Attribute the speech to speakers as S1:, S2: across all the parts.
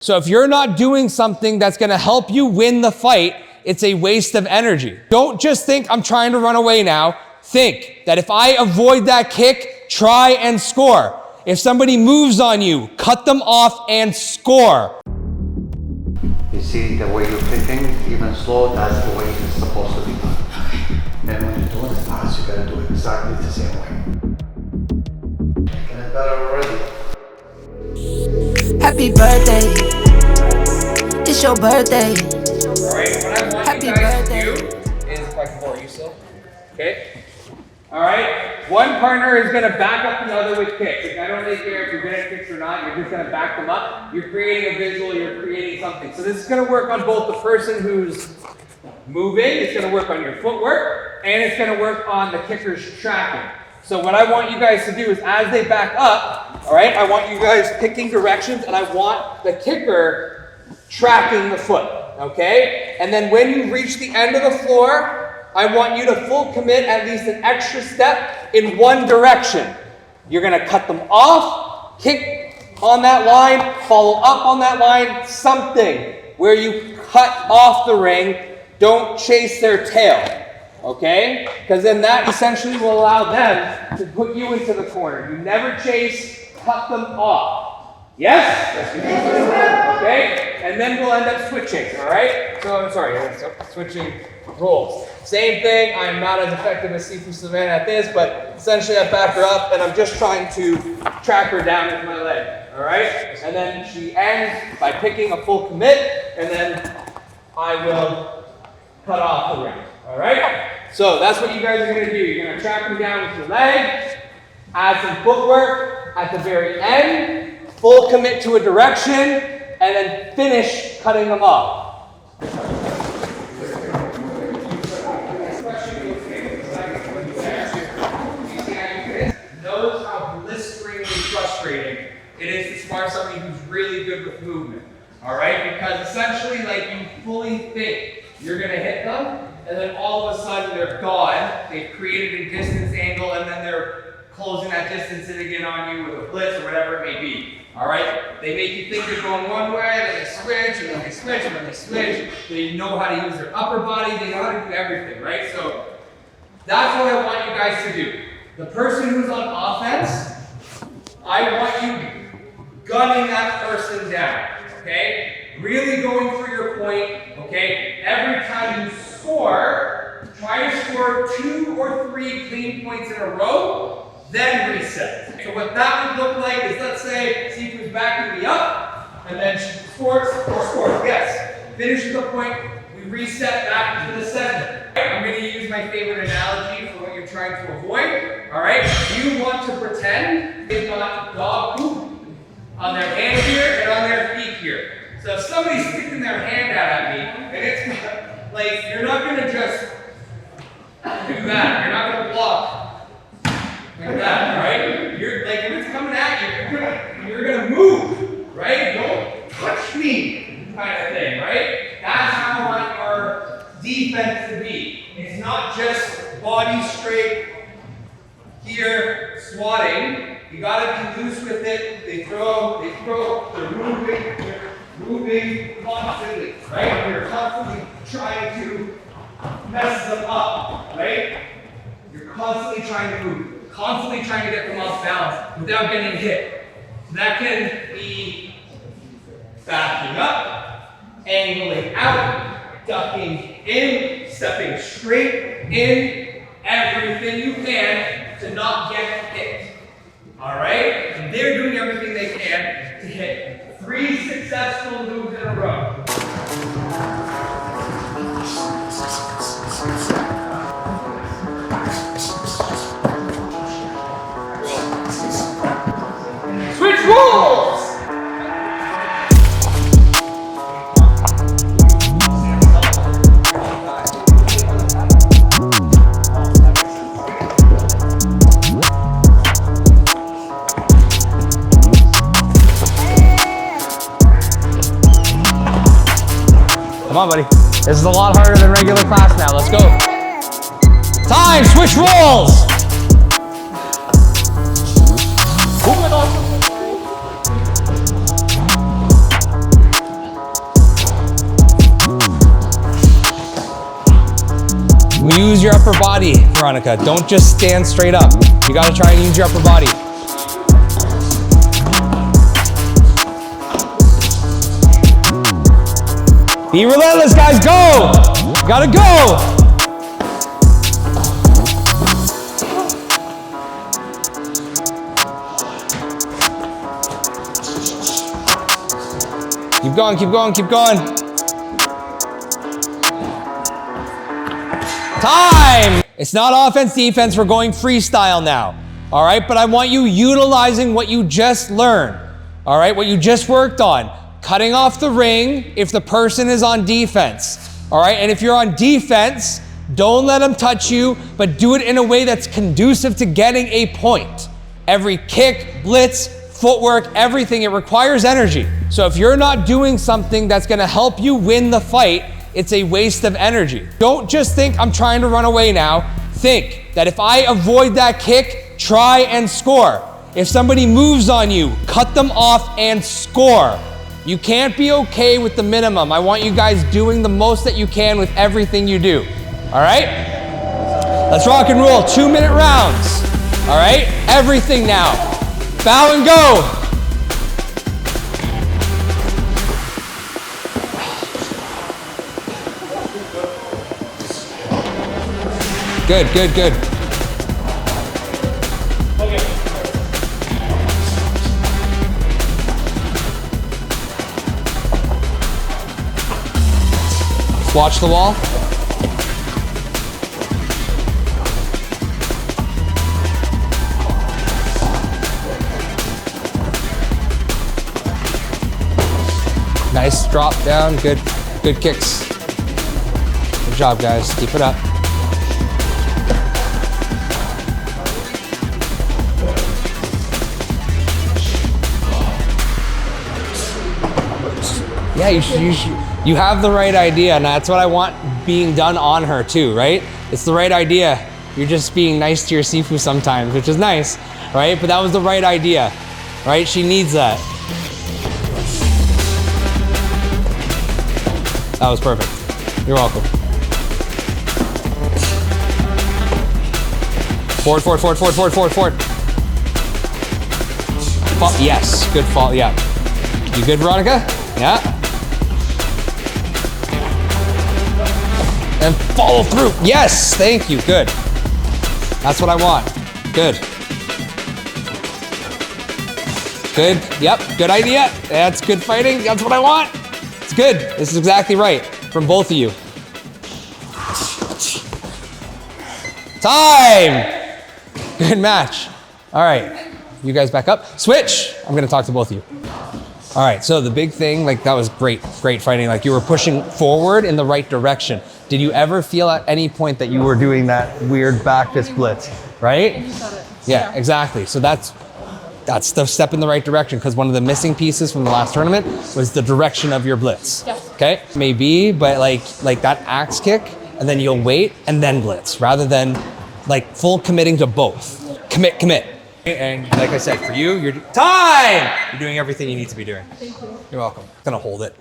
S1: So if you're not doing something that's gonna help you win the fight, it's a waste of energy. Don't just think I'm trying to run away now. Think that if I avoid that kick, try and score. If somebody moves on you, cut them off and score.
S2: You see the way you're kicking, even slow, that's the way it's supposed to be done. Then when you're doing it fast, you gotta do it exactly the same way. Making it better already.
S3: Happy birthday, it's your birthday.
S1: Alright, what I want
S3: Happy
S1: you guys
S3: birthday.
S1: to do is, if I can borrow you still, okay? Alright, one partner is gonna back up the other with kicks. Like, I don't really care if you're good at kicks or not, you're just gonna back them up. You're creating a visual, you're creating something. So this is gonna work on both the person who's moving, it's gonna work on your footwork, and it's gonna work on the kicker's tracking. So what I want you guys to do is as they back up, all right, I want you guys picking directions and I want the kicker tracking the foot, okay? And then when you reach the end of the floor, I want you to full commit at least an extra step in one direction. You're gonna cut them off, kick on that line, follow up on that line, something where you cut off the ring, don't chase their tail. Okay? Because then that essentially will allow them to put you into the corner. You never chase, cut them off. Yes? Okay? And then we'll end up switching, all right? So, I'm sorry, switching roles. Same thing, I'm not as effective as Sifu Savannah at this, but essentially I back her up and I'm just trying to track her down with my leg, all right? And then she ends by picking a full commit, and then I will cut off the ring. All right? So that's what you guys are going to do. You're going to track them down with your leg, add some footwork at the very end, full commit to a direction, and then finish cutting them off. Knows how blisteringly frustrating it is to spar somebody who's really good with movement. All right? Because essentially, like, you fully think you're going to hit them, and then all of a sudden they're gone. They've created a distance angle, and then they're closing that distance in again on you with a blitz or whatever it may be. All right? They make you think they're going one way, then they switch, and then they switch, and then they switch. They know how to use their upper body. They know how to do everything, right? So that's what I want you guys to do. The person who's on offense, I want you gunning that person down, okay? Really going for your point, okay? Every time you score, try to score 2 or 3 clean points in a row, then reset. So what that would look like is, let's say Sifu's backing me up, and then she scores, yes. Finishes the point, we reset back to the center. I'm going to use my favorite analogy for what you're trying to avoid, all right? You want to pretend they've got dog poop on their hand here and on their feet here. So if somebody's sticking their hand out at me, and it's like, you're not gonna just do that. You're not gonna block like that, right? You're like, if it's coming at you, you're gonna move, right? Don't touch me, kind of thing, right? That's how I want our defense to be. It's not just body straight here, swatting. You gotta be loose with it. They throw, they're moving constantly, right? You're constantly trying to mess them up, right? You're constantly trying to move, constantly trying to get them off balance without getting hit. So that can be backing up, angling out, ducking in, stepping straight in, everything you can to not get hit. All right? And they're doing everything they can to hit. 3 successful moves in a row. Switch roles! Come on, buddy. This is a lot harder than regular class now. Let's go. Time, switch roles. Moving on. use your upper body, Veronica. Don't just stand straight up. You gotta try and use your upper body. Be relentless, guys, go! Gotta go! Keep going, keep going, keep going. Time! It's not offense, defense, we're going freestyle now. All right, but I want you utilizing what you just learned. All right, what you just worked on. Cutting off the ring if the person is on defense. All right, and if you're on defense, don't let them touch you, but do it in a way that's conducive to getting a point. Every kick, blitz, footwork, everything, it requires energy. So if you're not doing something that's gonna help you win the fight, it's a waste of energy. Don't just think I'm trying to run away now. Think that if I avoid that kick, try and score. If somebody moves on you, cut them off and score. You can't be okay with the minimum. I want you guys doing the most that you can with everything you do. All right? Let's rock and roll. 2-minute rounds. All right? Everything now. Bow and go. Good, good, good. Watch the wall. Nice drop down, good kicks. Good job, guys, keep it up. Yeah, you have the right idea, and that's what I want being done on her too, right? It's the right idea. You're just being nice to your Sifu sometimes, which is nice, right? But that was the right idea, right? She needs that. That was perfect. You're welcome. Forward, forward, forward, forward, forward, forward, forward. Fall, yes, good fall, yeah. You good, Veronica? Yeah. And follow through. Yes, thank you, good. That's what I want, good. Good, yep, good idea. That's good fighting, that's what I want. It's good, this is exactly right from both of you. Time! Good match. All right, you guys back up. Switch, I'm gonna talk to both of you. All right, so the big thing, like that was great fighting. Like you were pushing forward in the right direction. Did you ever feel at any point that you were doing that weird back fist blitz, right? You said it. Yeah, exactly. So that's the step in the right direction, because one of the missing pieces from the last tournament was the direction of your blitz. Yes. Okay, maybe, but like that axe kick, and then you'll wait and then blitz, rather than like full committing to both. Commit. And like I said, for you, you're doing everything you need to be doing. Thank you. You're welcome. I'm gonna hold it.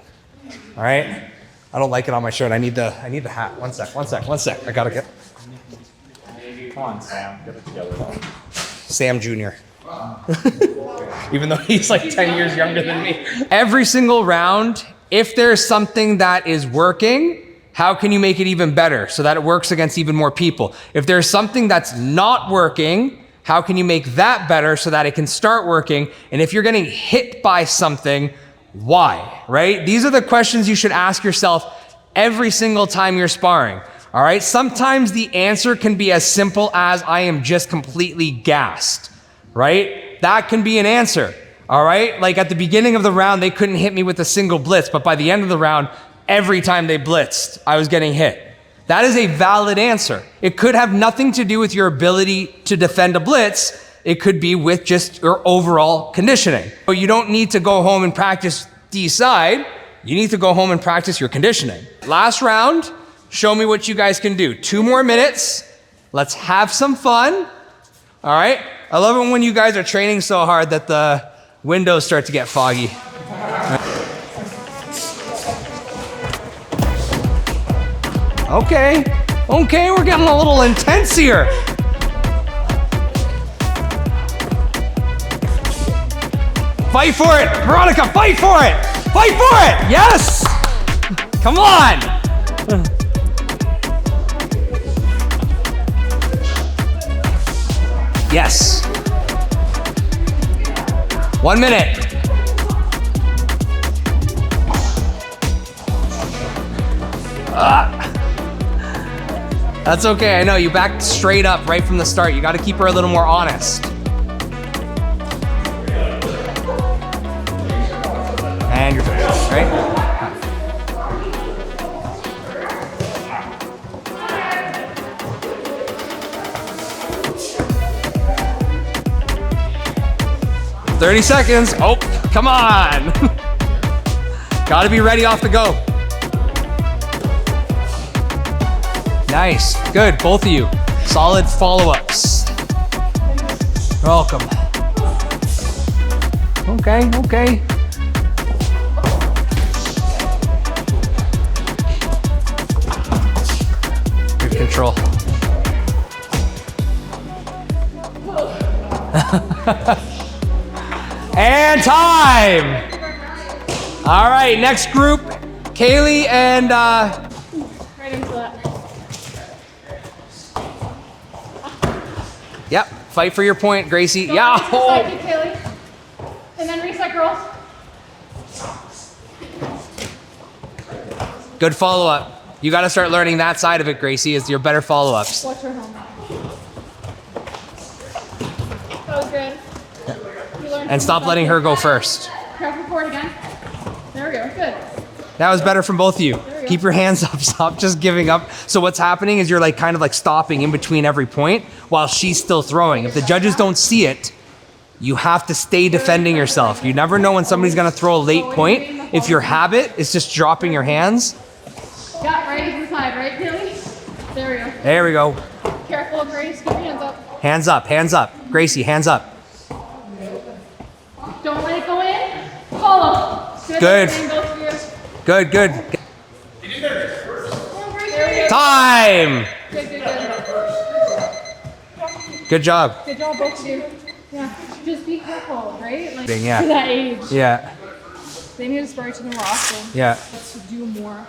S1: All right. I don't like it on my shirt. I need the hat. One sec. I gotta get.
S4: Come on, Sam. Get it together.
S1: Sam Jr. Even though he's like 10 years younger than me. Every single round, if there's something that is working, how can you make it even better so that it works against even more people? If there's something that's not working, how can you make that better so that it can start working? And if you're getting hit by something, why, right? These are the questions you should ask yourself every single time you're sparring, all right? Sometimes the answer can be as simple as I am just completely gassed, right? That can be an answer, all right? Like at the beginning of the round, they couldn't hit me with a single blitz, but by the end of the round, every time they blitzed, I was getting hit. That is a valid answer. It could have nothing to do with your ability to defend a blitz. It could be with just your overall conditioning. But you don't need to go home and practice D-side. You need to go home and practice your conditioning. Last round, show me what you guys can do. 2 more minutes. Let's have some fun. All right? I love it when you guys are training so hard that the windows start to get foggy. Okay.
S5: Okay, we're getting a little intense here. Fight for it, Veronica, fight for it! Fight for it, yes! Come on! Yes. 1 minute. That's okay, I know, you backed straight up right from the start. You gotta keep her a little more honest. And you're finished, right? 30 seconds. Oh, come on. Gotta be ready off the go. Nice, good, both of you. Solid follow-ups. Welcome. Okay, okay. Good control. And time! All right, next group, Kaylee and
S6: Right into that.
S5: Yep, fight for your point, Gracie.
S6: Go
S5: Yeah.
S6: into the side kick, Kaylee. And then reset, girls.
S5: Good follow-up. You gotta start learning that side of it, Gracie, is your better follow-ups.
S6: Watch her home. That was good. You learned
S5: And stop
S6: from
S5: letting her go first.
S6: Careful forward again. There we go, good.
S5: That was better from both of you.
S6: we go.
S5: Keep your hands up, stop just giving up. So what's happening is you're like kind of like stopping in between every point while she's still throwing. If the judges don't see it, you have to stay defending yourself. You never know when somebody's gonna throw a late point. If your habit is just dropping your hands.
S6: Yeah, right into the side, right, Kaylee? There we go.
S5: There we go.
S6: Careful, Grace, keep your hands up.
S5: Hands up, hands up. Gracie, hands up.
S6: Don't let it go in. Follow.
S5: Good.
S6: Same goes for you.
S5: Good, good.
S6: There we go.
S5: Time!
S6: Good, good, good.
S5: Good job.
S6: Good job, both of you. Yeah, just be careful, right? Like,
S5: Yeah.
S6: for that age.
S5: Yeah,
S6: They need to spar each other more often.
S5: yeah,
S6: Let's do more.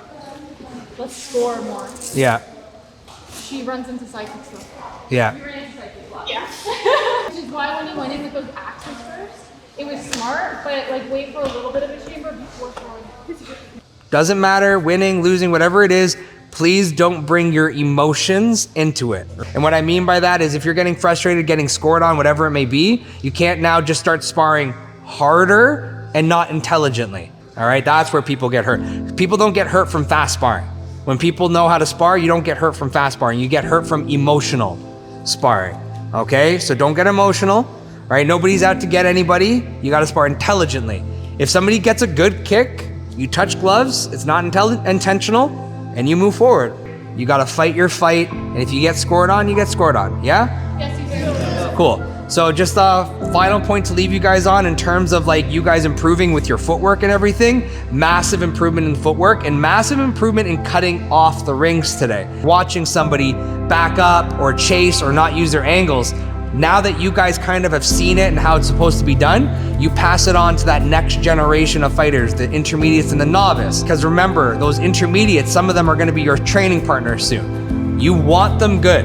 S6: Let's score more.
S5: yeah,
S6: She runs into psychic stuff.
S5: yeah.
S6: You ran into psychic a lot. Yeah. Which is why when you went in with those axes first, it was smart, but like wait for a little bit of a chamber before throwing.
S5: Doesn't matter, winning, losing, whatever it is, please don't bring your emotions into it. And what I mean by that is if you're getting frustrated, getting scored on, whatever it may be, you can't now just start sparring harder and not intelligently. All right, that's where people get hurt. People don't get hurt from fast sparring. When people know how to spar, you don't get hurt from fast sparring. You get hurt from emotional sparring. Okay, so don't get emotional. All right, nobody's out to get anybody. You gotta spar intelligently. If somebody gets a good kick, you touch gloves, it's not intentional, and you move forward. You gotta fight your fight, and if you get scored on, you get scored on, yeah?
S6: Yes, you do.
S5: Cool. So just a final point to leave you guys on in terms of like you guys improving with your footwork and everything. Massive improvement in footwork and massive improvement in cutting off the rings today. Watching somebody back up or chase or not use their angles. Now that you guys kind of have seen it and how it's supposed to be done, you pass it on to that next generation of fighters, the intermediates and the novice. Because remember, those intermediates, some of them are gonna be your training partners soon. You want them good.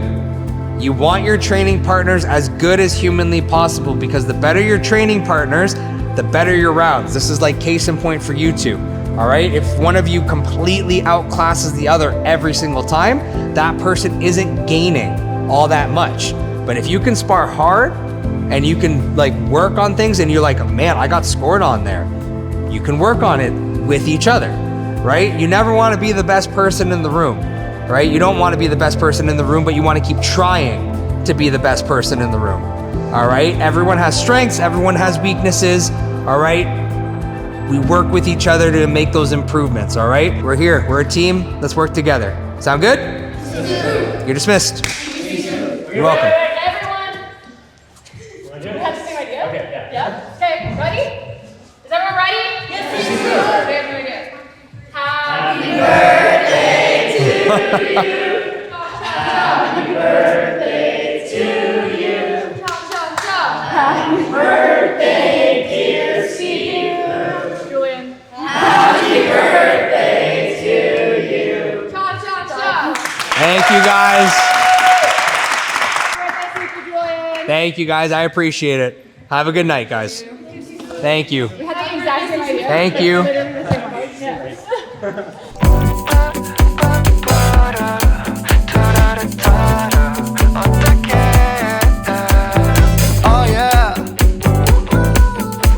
S5: You want your training partners as good as humanly possible because the better your training partners, the better your rounds. This is like case in point for you two, all right? If one of you completely outclasses the other every single time, that person isn't gaining all that much. But if you can spar hard and you can like work on things and you're like, oh, man, I got scored on there. You can work on it with each other, right? You never want to be the best person in the room, right? You don't want to be the best person in the room, but you want to keep trying to be the best person in the room, all right? Everyone has strengths, everyone has weaknesses, all right? We work with each other to make those improvements, all right? We're here, we're a team, let's work together. Sound good? You're dismissed. You're welcome.
S6: Everyone. We have the same idea? Okay, yeah. Okay, ready? Is everyone ready? Yes, we do. We have no idea. Happy birthday to you. Happy birthday, dear Steve. Julian. Happy birthday to you. Cha cha cha.
S5: Thank you guys.
S6: Happy birthday, Julian.
S5: Thank you guys. I appreciate it. Have a good night, guys. Thank you.
S6: We had the exact same idea.
S5: Thank you.
S6: Literally the same one. Yeah.